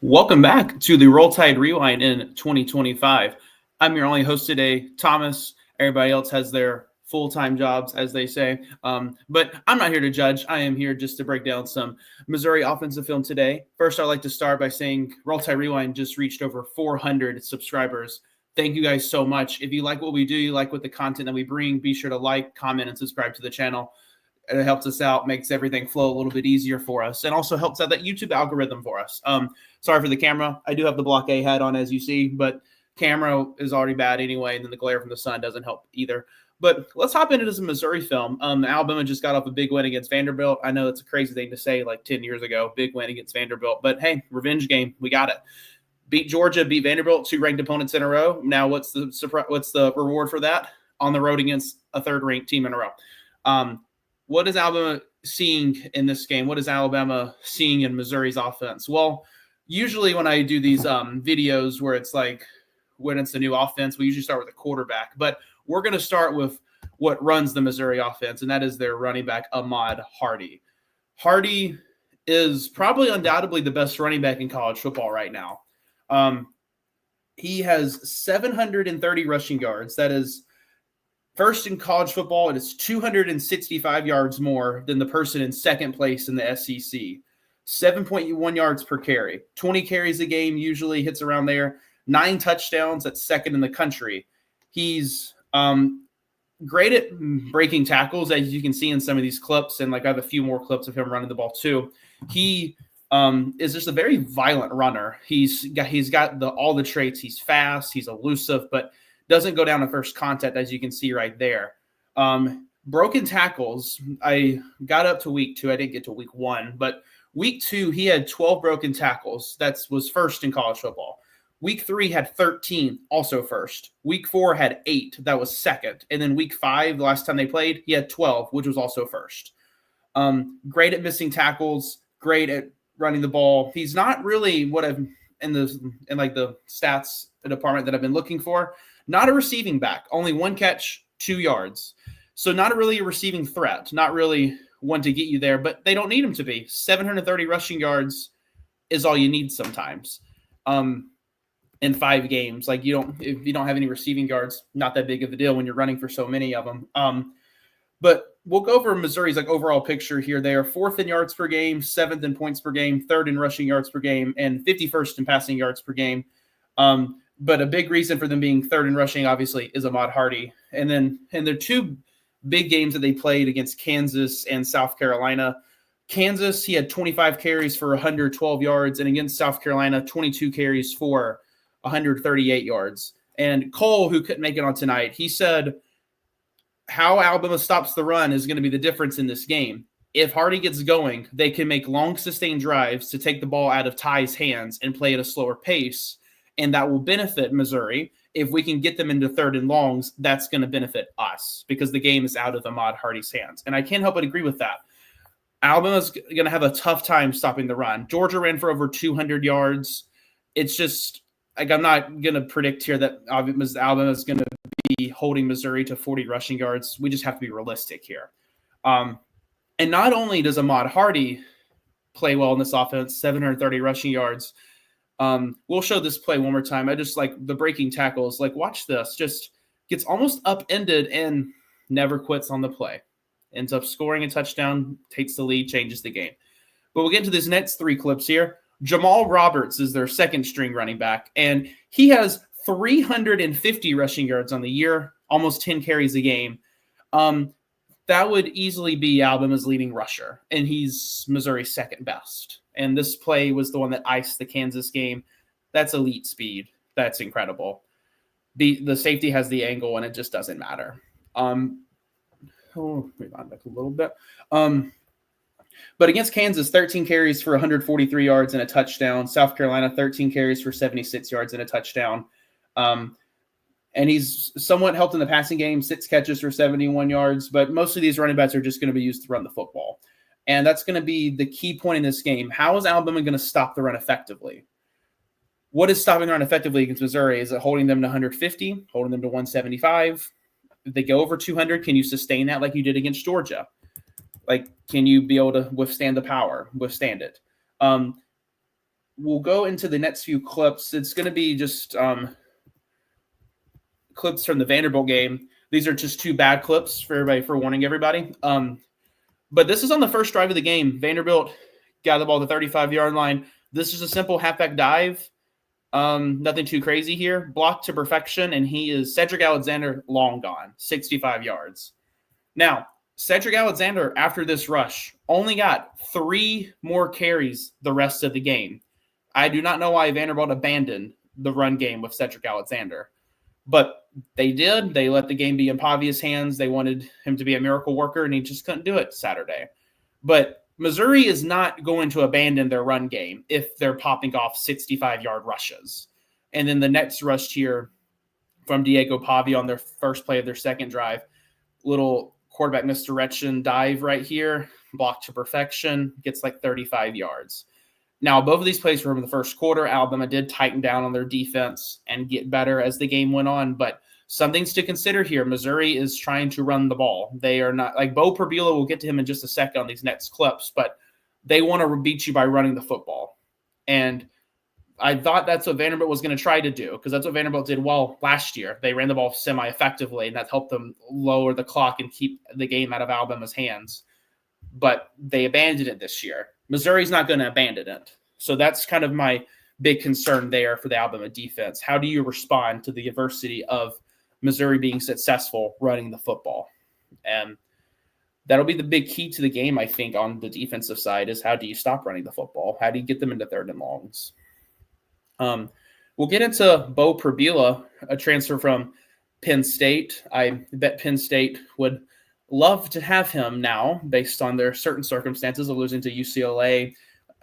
Welcome back to the Roll Tide Rewind in 2025. I'm your only host today, Thomas. Everybody else has their full-time jobs, as they say. But I'm not here to judge. I am here just to break down some Missouri offensive film today. First, I'd like to start by saying Roll Tide Rewind just reached over 400 subscribers. Thank you guys so much. If you like what we do, you like what the content that we bring, be sure to like, comment, and subscribe to the channel. It helps us out, makes everything flow a little bit easier for us, and also helps out that YouTube algorithm for us. Sorry for the camera. I do have the Block A hat on, as you see, but camera is already bad anyway, and then the glare from the sun doesn't help either. But let's hop into some Missouri film. Alabama just got off a big win against Vanderbilt. I know it's a crazy thing to say like 10 years ago, big win against Vanderbilt. But, hey, revenge game. We got it. Beat Georgia, beat Vanderbilt, two ranked opponents in a row. Now what's the reward for that? On the road against a third-ranked team in a row. What is Alabama seeing in this game? What is Alabama seeing in Missouri's offense? Well, usually when I do these videos where it's like when it's a new offense, we usually start with a quarterback. But we're going to start with what runs the Missouri offense, and that is their running back, Ahmad Hardy. Hardy is probably undoubtedly the best running back in college football right now. He has 730 rushing yards. That is first in college football. It is 265 yards more than the person in second place in the SEC. 7.1 yards per carry. 20 carries a game, usually hits around there. 9 touchdowns. That's second in the country. He's great at breaking tackles, as you can see in some of these clips, and like I have a few more clips of him running the ball too. He is just a very violent runner. He's got all the traits. He's fast. He's elusive, but doesn't go down to first contact, as you can see right there. Broken tackles, I got up to week 2. I didn't get to week 1, but week 2, he had 12 broken tackles. That was first in college football. Week 3 had 13, also first. Week 4 had 8. That was second. And then week 5, the last time they played, he had 12, which was also first. Great at missing tackles, great at running the ball. He's not really what I've in the stats department that I've been looking for. Not a receiving back, only 1 catch, 2 yards. So not really a receiving threat, not really one to get you there, but they don't need him to be. 730 rushing yards is all you need sometimes in 5 games. Like if you don't have any receiving yards, not that big of a deal when you're running for so many of them. But we'll go over Missouri's overall picture here. They are 4th in yards per game, 7th in points per game, 3rd in rushing yards per game, and 51st in passing yards per game. But a big reason for them being 3rd in rushing, obviously, is Ahmad Hardy. And then in their 2 big games that they played against Kansas and South Carolina, Kansas, he had 25 carries for 112 yards, and against South Carolina, 22 carries for 138 yards. And Cole, who couldn't make it on tonight, he said how Alabama stops the run is going to be the difference in this game. If Hardy gets going, they can make long, sustained drives to take the ball out of Ty's hands and play at a slower pace. And that will benefit Missouri. If we can get them into 3rd and longs, that's going to benefit us because the game is out of Ahmad Hardy's hands. And I can't help but agree with that. Alabama's going to have a tough time stopping the run. Georgia ran for over 200 yards. It's just like I'm not going to predict here that Alabama is going to be holding Missouri to 40 rushing yards. We just have to be realistic here. And not only does Ahmad Hardy play well in this offense, 730 rushing yards, we'll show this play one more time. I just like the breaking tackles. Like, watch this. Just gets almost upended and never quits on the play. Ends up scoring a touchdown, takes the lead, changes the game. But we'll get into these next 3 clips here. Jamal Roberts is their 2nd string running back, and he has 350 rushing yards on the year, almost 10 carries a game. That would easily be Alabama's leading rusher, and he's Missouri's 2nd best. And this play was the one that iced the Kansas game. That's elite speed. That's incredible. The safety has the angle, and it just doesn't matter. Rewind back a little bit. But against Kansas, 13 carries for 143 yards and a touchdown. South Carolina, 13 carries for 76 yards and a touchdown. And he's somewhat helped in the passing game, 6 catches for 71 yards. But most of these running backs are just going to be used to run the football. And that's going to be the key point in this game. How is Alabama going to stop the run effectively? What is stopping the run effectively against Missouri? Is it holding them to 150, holding them to 175? If they go over 200, can you sustain that like you did against Georgia? Like, can you be able to withstand the power, withstand it? we'll go into the next few clips. It's going to be just clips from the Vanderbilt game. These are just 2 bad clips for everybody, for warning everybody. But this is on the first drive of the game. Vanderbilt got the ball to the 35-yard line. This is a simple halfback dive. Nothing too crazy here. Blocked to perfection, and he is Cedric Alexander, long gone, 65 yards. Now, Cedric Alexander, after this rush, only got 3 more carries the rest of the game. I do not know why Vanderbilt abandoned the run game with Cedric Alexander. But they did. They let the game be in Pavia's hands. They wanted him to be a miracle worker, and he just couldn't do it Saturday. But Missouri is not going to abandon their run game if they're popping off 65-yard rushes. And then the next rush here from Diego Pavia on their first play of their second drive, little quarterback misdirection dive right here, blocked to perfection, gets like 35 yards. Now, both of these plays were in the first quarter. Alabama did tighten down on their defense and get better as the game went on, but some things to consider here. Missouri is trying to run the ball. They are not, like Beau Pribula, we'll get to him in just a second on these next clips, but they want to beat you by running the football. And I thought that's what Vanderbilt was going to try to do, because that's what Vanderbilt did well last year. They ran the ball semi-effectively, and that helped them lower the clock and keep the game out of Alabama's hands. But they abandoned it this year. Missouri's not going to abandon it. So that's kind of my big concern there for the Alabama defense. How do you respond to the adversity of Missouri being successful running the football? And that'll be the big key to the game, I think, on the defensive side, is how do you stop running the football? How do you get them into 3rd and longs? We'll get into Beau Pribula, a transfer from Penn State. I bet Penn State would love to have him now, based on their certain circumstances of losing to UCLA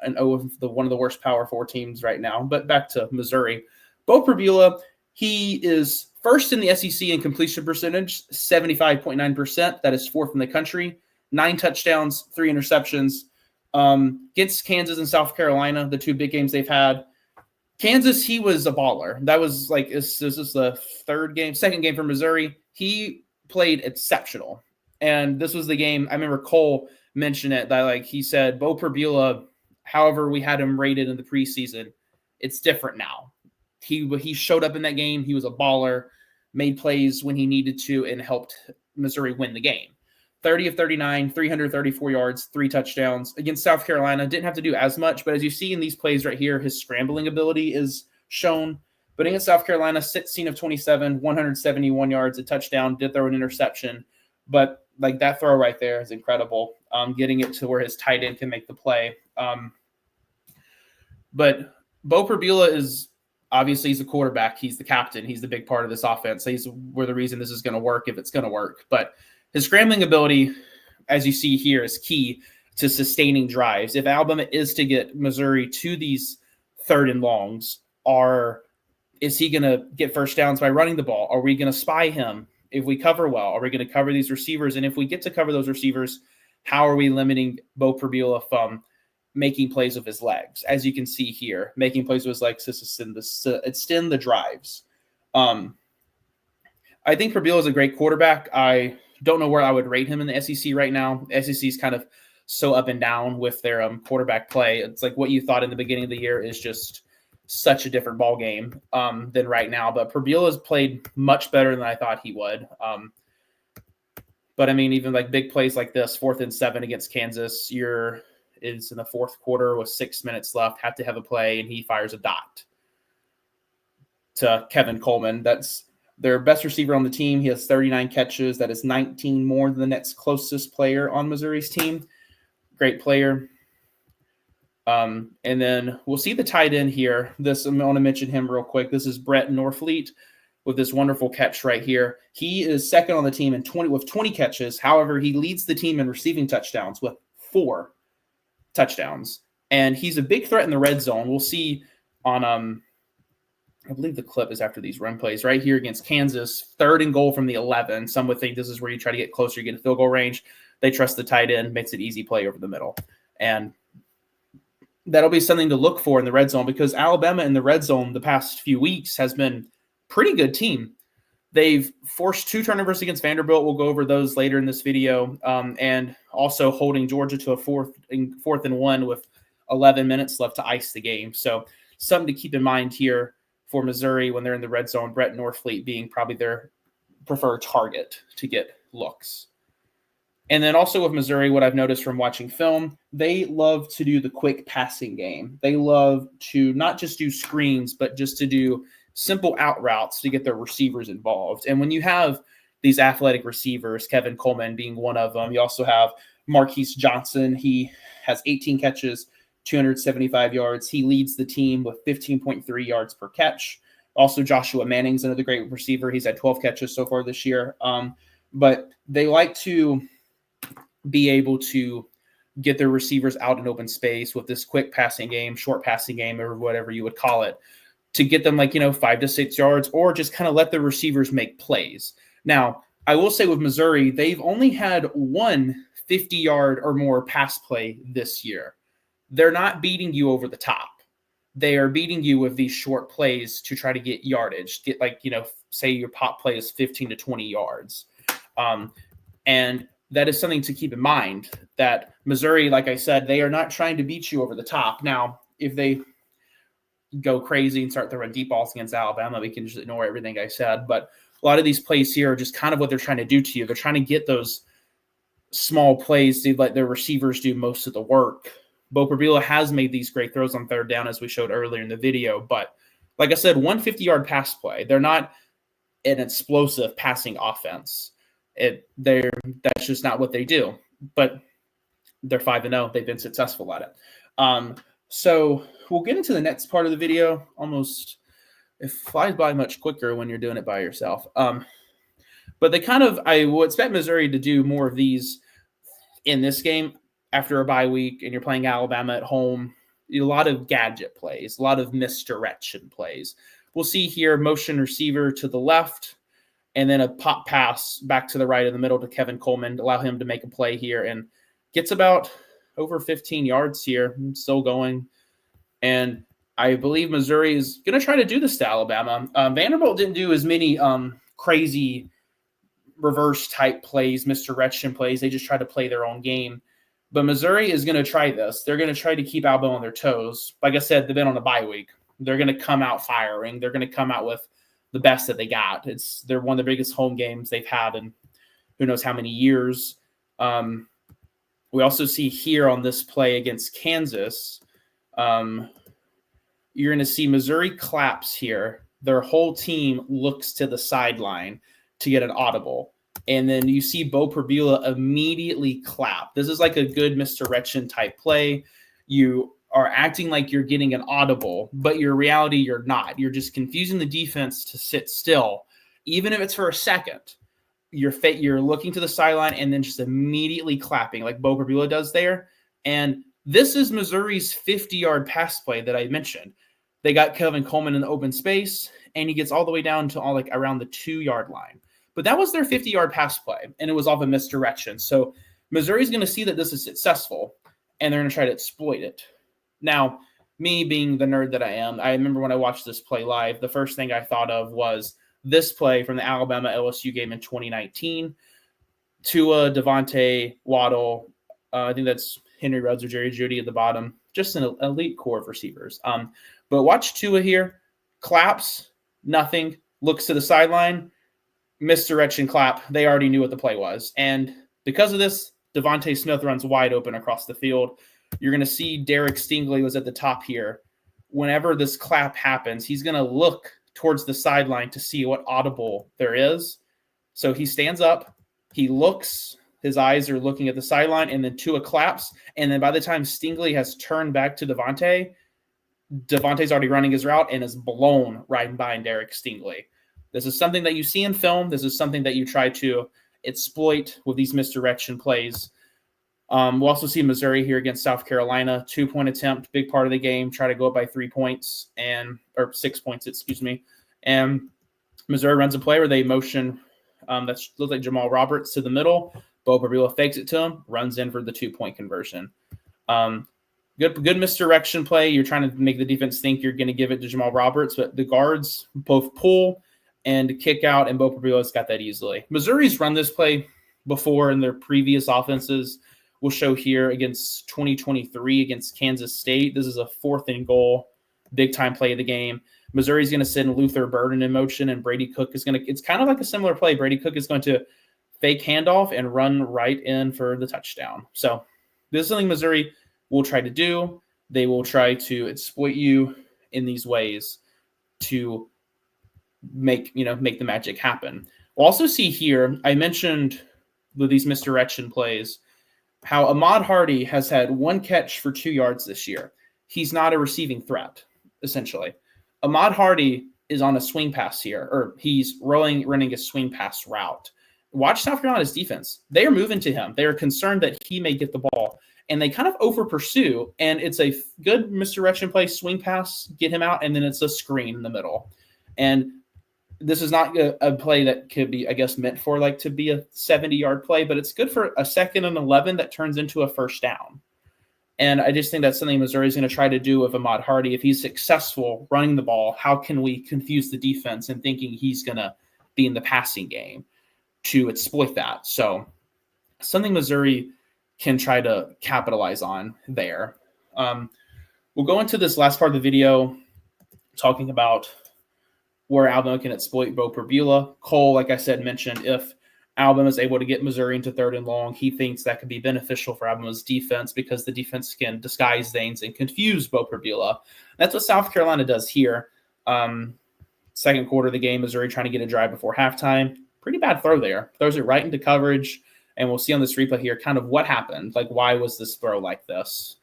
and one of the worst Power 4 teams right now. But back to Missouri. Beau Pribula, he is first in the SEC in completion percentage, 75.9%. That is 4th in the country. 9 touchdowns, 3 interceptions. Against Kansas and South Carolina, the 2 big games they've had. Kansas, he was a baller. That was like, this is the second game for Missouri. He played exceptional. And this was the game, I remember Cole mentioned it, that like he said, Beau Pribula, however we had him rated in the preseason, it's different now. He showed up in that game. He was a baller, made plays when he needed to, and helped Missouri win the game. 30 of 39, 334 yards, 3 touchdowns. Against South Carolina, didn't have to do as much, but as you see in these plays right here, his scrambling ability is shown. But against South Carolina, 16 of 27, 171 yards, a touchdown, did throw an interception. But like that throw right there is incredible, getting it to where his tight end can make the play. But Beau Pribula is obviously, he's a quarterback. He's the captain. He's the big part of this offense. We're the reason this is going to work, if it's going to work. But his scrambling ability, as you see here, is key to sustaining drives. If Alabama is to get Missouri to these 3rd and longs, is he going to get first downs by running the ball? Are we going to spy him? If we cover well, are we going to cover these receivers? And if we get to cover those receivers, how are we limiting Beau Pribula from making plays with his legs? As you can see here, making plays with his legs to extend the drives. I think Pribula is a great quarterback. I don't know where I would rate him in the SEC right now. SEC is kind of so up and down with their quarterback play. It's like what you thought in the beginning of the year is just such a different ball game than right now. But Pribula has played much better than I thought he would. But I mean, even like big plays like this, 4th and 7 against Kansas, it's in the 4th quarter with 6 minutes left, have to have a play, and he fires a dot to Kevin Coleman. That's their best receiver on the team. He has 39 catches. That is 19 more than the next closest player on Missouri's team. Great player. And then we'll see the tight end here. I want to mention him real quick. This is Brett Norfleet with this wonderful catch right here. He is second on the team with 20 catches. However, he leads the team in receiving touchdowns with 4 touchdowns. And he's a big threat in the red zone. We'll see on I believe the clip is after these run plays right here against Kansas, 3rd and goal from the 11. Some would think this is where you try to get closer, you get a field goal range. They trust the tight end, makes it easy play over the middle. And that'll be something to look for in the red zone, because Alabama in the red zone the past few weeks has been a pretty good team. They've forced 2 turnovers against Vanderbilt. We'll go over those later in this video. And also holding Georgia to a fourth and 1 with 11 minutes left to ice the game. So something to keep in mind here for Missouri when they're in the red zone, Brett Norfleet being probably their preferred target to get looks. And then also with Missouri, what I've noticed from watching film, they love to do the quick passing game. They love to not just do screens, but just to do simple out routes to get their receivers involved. And when you have these athletic receivers, Kevin Coleman being one of them, you also have Marquise Johnson. He has 18 catches, 275 yards. He leads the team with 15.3 yards per catch. Also, Joshua Manning's another great receiver. He's had 12 catches so far this year. But they like to be able to get their receivers out in open space with this quick passing game, short passing game, or whatever you would call it, to get them 5 to 6 yards, or just kind of let the receivers make plays. Now, I will say with Missouri, they've only had one 50-yard or more pass play this year. They're not beating you over the top. They are beating you with these short plays to try to get yardage, get say your pop play is 15 to 20 yards. And that is something to keep in mind, that Missouri, like I said, they are not trying to beat you over the top. Now, if they go crazy and start throwing deep balls against Alabama, we can just ignore everything I said. But a lot of these plays here are just kind of what they're trying to do to you. They're trying to get those small plays to let their receivers do most of the work. Beau Pribula has made these great throws on third down, as we showed earlier in the video. But like I said, 150-yard pass play. They're not an explosive passing offense. That's just not what they do. But they're 5-0. They've been successful at it. So we'll get into the next part of the video. It flies by much quicker when you're doing it by yourself. But I would expect Missouri to do more of these in this game after a bye week, and you're playing Alabama at home. A lot of gadget plays, a lot of misdirection plays. We'll see here motion receiver to the left, and then a pop pass back to the right in the middle to Kevin Coleman to allow him to make a play here, and gets about over 15 yards here. Still going. And I believe Missouri is going to try to do this to Alabama. Vanderbilt didn't do as many crazy reverse type plays, misdirection plays. They just tried to play their own game. But Missouri is going to try this. They're going to try to keep Alabama on their toes. Like I said, they've been on a bye week. They're going to come out firing. They're going to come out with the best that they got. They're one of the biggest home games they've had in who knows how many years. We also see here on this play against Kansas, you're going to see Missouri claps here. Their whole team looks to the sideline to get an audible. And then you see Beau Pribula immediately clap. This is like a good misdirection type play. You are acting like you're getting an audible, but in reality, you're not. You're just confusing the defense to sit still. Even if it's for a second, you're looking to the sideline and then just immediately clapping like Beau Pribula does there. And this is Missouri's 50-yard pass play that I mentioned. They got Kevin Coleman in the open space, and he gets all the way down to around the 2-yard line. But that was their 50-yard pass play, and it was off a misdirection. So Missouri's going to see that this is successful, and they're going to try to exploit it. Now, me being the nerd that I am, I remember when I watched this play live, the first thing I thought of was this play from the Alabama-LSU game in 2019. Tua, Devontae, Waddle, I think that's Henry Ruggs or Jerry Jeudy at the bottom. Just an elite core of receivers. But watch Tua here. Claps, nothing. Looks to the sideline. Misdirection clap. They already knew what the play was. And because of this, Devontae Smith runs wide open across the field. You're going to see Derek Stingley was at the top here. Whenever this clap happens, he's going to look towards the sideline to see what audible there is. So he stands up. He looks. His eyes are looking at the sideline, and then Tua claps. And then by the time Stingley has turned back to Devontae's already running his route and is blown right by Derek Stingley. This is something that you see in film. This is something that you try to exploit with these misdirection plays. We'll also see Missouri here against South Carolina. 2-point attempt, big part of the game. Try to go up by 3 points or 6 points, excuse me. And Missouri runs a play where they motion that looks like Jamal Roberts to the middle. Beau Pribula fakes it to him, runs in for the 2-point conversion. Good misdirection play. You're trying to make the defense think you're going to give it to Jamal Roberts, but the guards both pull and kick out, and Beau Pribula's got that easily. Missouri's run this play before in their previous offenses we'll show here against 2023 against Kansas State. This is a 4th and goal, big time play of the game. Missouri's going to send Luther Burden in motion, and Brady Cook is going to – it's kind of like a similar play. Brady Cook is going to fake handoff and run right in for the touchdown. So this is something Missouri will try to do. They will try to exploit you in these ways to make the magic happen. We'll also see here, I mentioned with these misdirection plays, how Ahmad Hardy has had 1 catch for 2 yards this year. He's not a receiving threat, essentially. Ahmad Hardy is on a swing pass here, or he's running a swing pass route. Watch South Carolina's defense. They are moving to him. They are concerned that he may get the ball, and they kind of over pursue, and it's a good misdirection play, swing pass, get him out, and then it's a screen in the middle. And this is not a play that could be, I guess, meant for to be a 70-yard play, but it's good for a 2nd and 11 that turns into a first down. And I just think that's something Missouri is going to try to do with Ahmad Hardy. If he's successful running the ball, how can we confuse the defense in thinking he's going to be in the passing game to exploit that? So something Missouri can try to capitalize on there. We'll go into this last part of the video talking about where Alabama can exploit Beau Pribula. Cole, like I said, mentioned if Alabama is able to get Missouri into 3rd and long, he thinks that could be beneficial for Alabama's defense because the defense can disguise things and confuse Beau Pribula. That's what South Carolina does here. 2nd quarter of the game, Missouri trying to get a drive before halftime. Pretty bad throw there. Throws it right into coverage, and we'll see on this replay here kind of what happened. Why was this throw like this?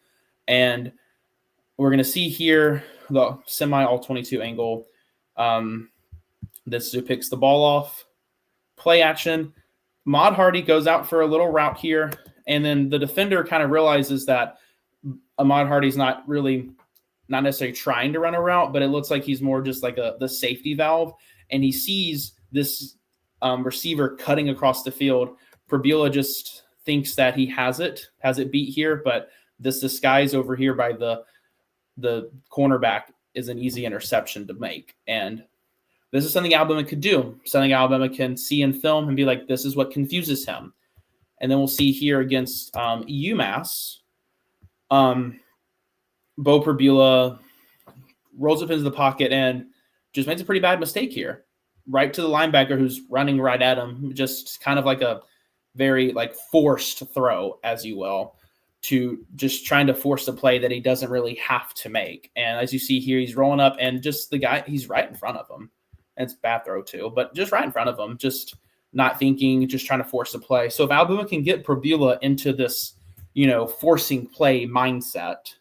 And we're going to see here the semi-all-22 angle. This who picks the ball off. Play action. Ahmad Hardy goes out for a little route here, and then the defender kind of realizes that Ahmad Hardy's not necessarily trying to run a route, but it looks like he's more just like the safety valve, and he sees this receiver cutting across the field. Pribula just thinks that he has it beat here, but this disguise over here by the cornerback is an easy interception to make. And this is something Alabama could do, something Alabama can see in film and be like, this is what confuses him. And then we'll see here against UMass, Beau Pribula rolls up into the pocket and just makes a pretty bad mistake here. Right to the linebacker who's running right at him, just kind of like a very forced throw, as you will, to just trying to force a play that he doesn't really have to make. And as you see here, he's rolling up and just the guy, he's right in front of him. And it's a bad throw too, but just right in front of him, just not thinking, just trying to force a play. So if Alabama can get Pribula into this, forcing play mindset,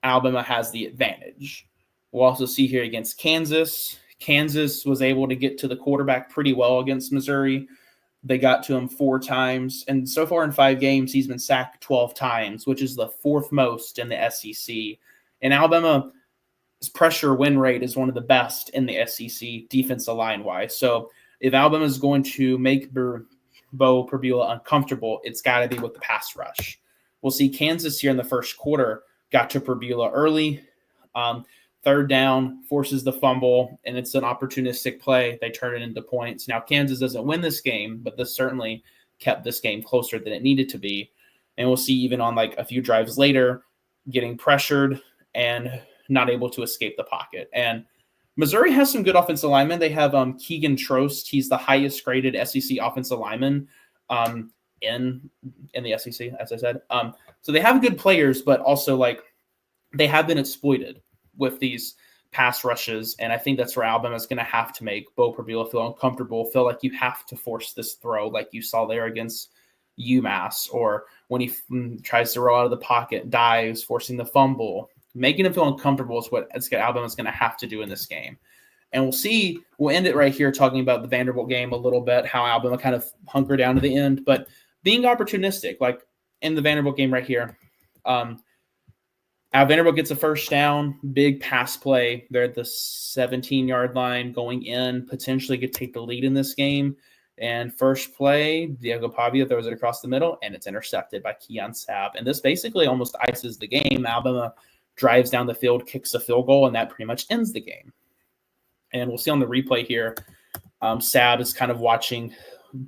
Alabama has the advantage. We'll also see here against Kansas. Kansas was able to get to the quarterback pretty well against Missouri. They got to him 4 times. And so far in 5 games, he's been sacked 12 times, which is the 4th most in the SEC. And Alabama's pressure win rate is one of the best in the SEC defensive line-wise. So if Alabama is going to make Beau Pribula uncomfortable, it's got to be with the pass rush. We'll see Kansas here in the first quarter got to Pribula early. 3rd down, forces the fumble, and it's an opportunistic play. They turn it into points. Now, Kansas doesn't win this game, but this certainly kept this game closer than it needed to be. And we'll see even on a few drives later, getting pressured and not able to escape the pocket. And Missouri has some good offensive linemen. They have Keegan Trost. He's the highest graded SEC offensive lineman in the SEC, as I said. So they have good players, but also they have been exploited with these pass rushes, and I think that's where Alabama's going to have to make Beau Pribula feel uncomfortable, feel like you have to force this throw like you saw there against UMass, or when he tries to roll out of the pocket, dives, forcing the fumble. Making him feel uncomfortable is what Alabama's going to have to do in this game. And we'll end it right here talking about the Vanderbilt game a little bit, how Alabama kind of hunkered down to the end, but being opportunistic, like in the Vanderbilt game right here, Vanderbilt gets a first down, big pass play. They're at the 17-yard line going in, potentially could take the lead in this game. And first play, Diego Pavia throws it across the middle, and it's intercepted by Keon Sabb. And this basically almost ices the game. Alabama drives down the field, kicks a field goal, and that pretty much ends the game. And we'll see on the replay here, Sabb is kind of watching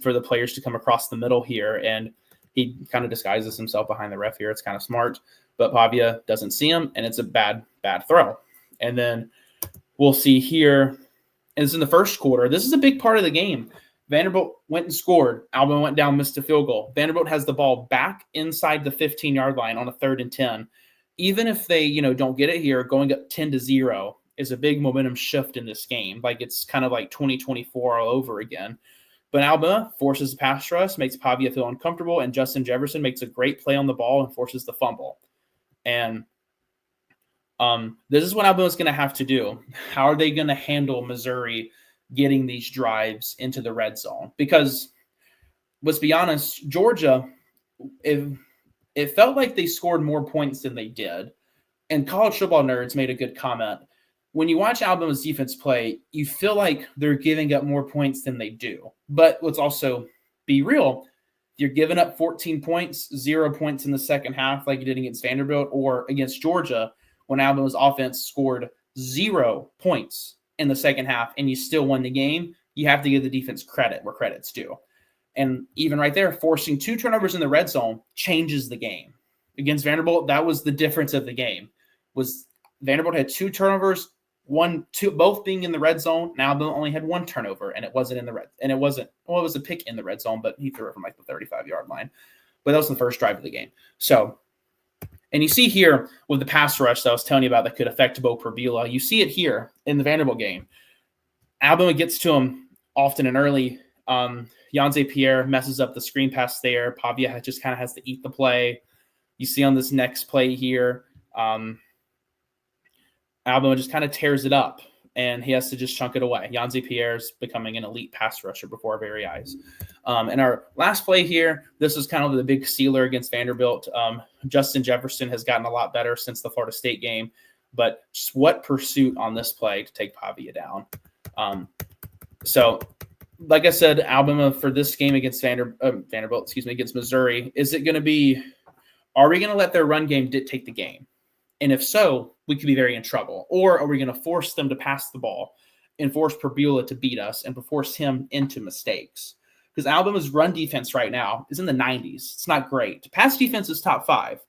for the players to come across the middle here, and He kind of disguises himself behind the ref here. It's kind of smart, but Pavia doesn't see him, and it's a bad throw. And then we'll see here, and it's in the first quarter. This is a big part of the game. Vanderbilt went and scored. Alabama went down, missed a field goal. Vanderbilt has the ball back inside the 15-yard line on a 3rd and 10. Even if they, don't get it here, going up 10-0 is a big momentum shift in this game. Like, it's kind of like 2024 all over again. But Alabama forces the pass rush, makes Pavia feel uncomfortable, and Justin Jefferson makes a great play on the ball and forces the fumble. And this is what Alabama's going to have to do. How are they going to handle Missouri getting these drives into the red zone? Because let's be honest, Georgia, it felt like they scored more points than they did. And college football nerds made a good comment. When you watch Alabama's defense play, you feel like they're giving up more points than they do. But let's also be real. You're giving up 14 points, 0 points in the second half like you did against Vanderbilt or against Georgia when Alabama's offense scored 0 points in the second half and you still won the game. You have to give the defense credit where credit's due. And even right there, forcing 2 turnovers in the red zone changes the game. Against Vanderbilt, that was the difference of the game. Was Vanderbilt had 2 turnovers, both being in the red zone. Now Alabama only had 1 turnover, and it wasn't in the red. And it was a pick in the red zone, but he threw it from like the 35-yard line. But that was the first drive of the game. So, and you see here with the pass rush that I was telling you about that could affect Beau Pribula. You see it here in the Vanderbilt game. Alabama gets to him often and early. Yanze Pierre messes up the screen pass there. Pavia just kind of has to eat the play. You see on this next play here, Alabama just kind of tears it up, and he has to just chunk it away. Yanze Pierre's becoming an elite pass rusher before our very eyes. And our last play here, this is kind of the big sealer against Vanderbilt. Justin Jefferson has gotten a lot better since the Florida State game, but just what pursuit on this play to take Pavia down. So, like I said, Alabama for this game against Vanderbilt, against Missouri, is it going to be, are we going to let their run game dictate the game? And if so, we could be very in trouble. Or are we going to force them to pass the ball and force Pribula to beat us and force him into mistakes? Because Alabama's run defense right now is in the 90s. It's not great. Pass defense is top 5.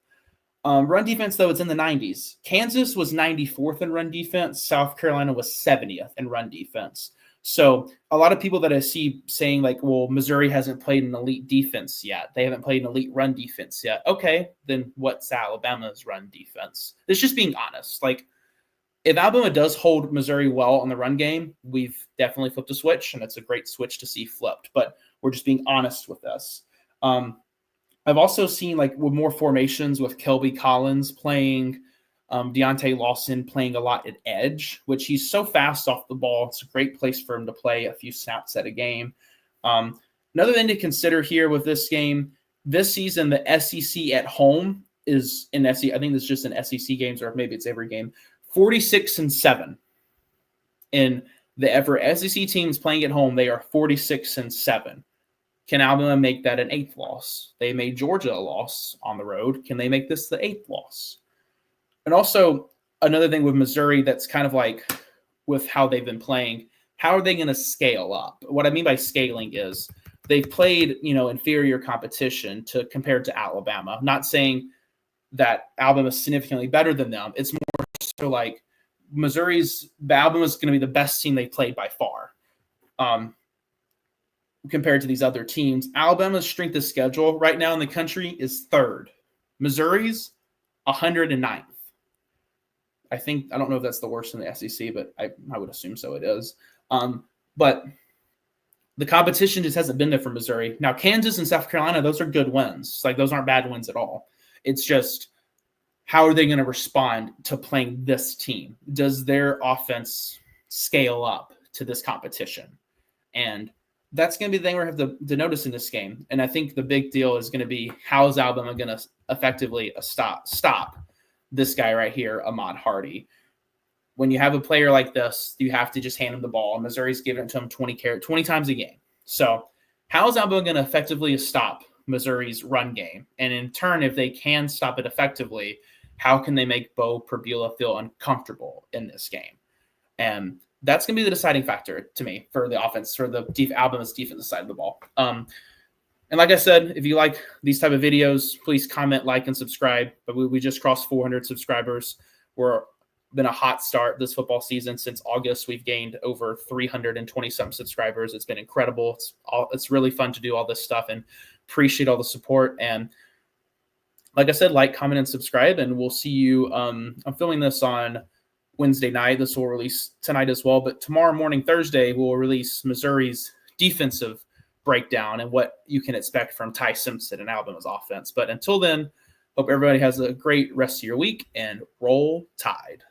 Run defense, though, it's in the 90s. Kansas was 94th in run defense. South Carolina was 70th in run defense. So a lot of people that I see saying like, well, Missouri hasn't played an elite defense yet. They haven't played an elite run defense yet. Okay, then what's Alabama's run defense? It's just being honest. Like, if Alabama does hold Missouri well on the run game, we've definitely flipped a switch, and it's a great switch to see flipped. But we're just being honest with this. I've also seen like with more formations with Kelby Collins playing, Deontay Lawson playing a lot at edge, which he's so fast off the ball. It's a great place for him to play a few snaps at a game. Another thing to consider here with this game, this season, the SEC at home is in SEC. I think it's just in SEC games, or maybe it's every game, 46-7. In the ever SEC teams playing at home, they are 46-7. Can Alabama make that an 8th loss? They made Georgia a loss on the road. Can they make this the 8th loss? And also, another thing with Missouri that's kind of like with how they've been playing, how are they going to scale up? What I mean by scaling is they've played, inferior competition compared to Alabama. Not saying that Alabama is significantly better than them. It's more so like Alabama is going to be the best team they played by far. Compared to these other teams, Alabama's strength of schedule right now in the country is 3rd. Missouri's 109th. I don't know if that's the worst in the SEC, but I would assume so it is. But the competition just hasn't been there for Missouri. Now, Kansas and South Carolina, those are good wins. Like, those aren't bad wins at all. It's just, how are they going to respond to playing this team? Does their offense scale up to this competition? And that's going to be the thing we're going to have to notice in this game. And I think the big deal is going to be, how is Alabama going to effectively stop this guy right here, Ahmad Hardy? When you have a player like this, you have to just hand him the ball. Missouri's giving it to him 20 times a game. So how is Alabama going to effectively stop Missouri's run game? And in turn, if they can stop it effectively, how can they make Beau Pribula feel uncomfortable in this game? And that's going to be the deciding factor to me for the offense, for the Alabama's defensive side of the ball. And like I said, if you like these type of videos, please comment, like, and subscribe. But we just crossed 400 subscribers. We're been a hot start this football season. Since August, we've gained over 320 some subscribers. It's been incredible. It's really fun to do all this stuff, and appreciate all the support. And like I said, like, comment, and subscribe, and we'll see you. I'm filming this on Wednesday night. This will release tonight as well. But tomorrow morning, Thursday, we'll release Missouri's defensive breakdown and what you can expect from Ty Simpson and Alabama's offense. But until then, hope everybody has a great rest of your week, and roll Tide.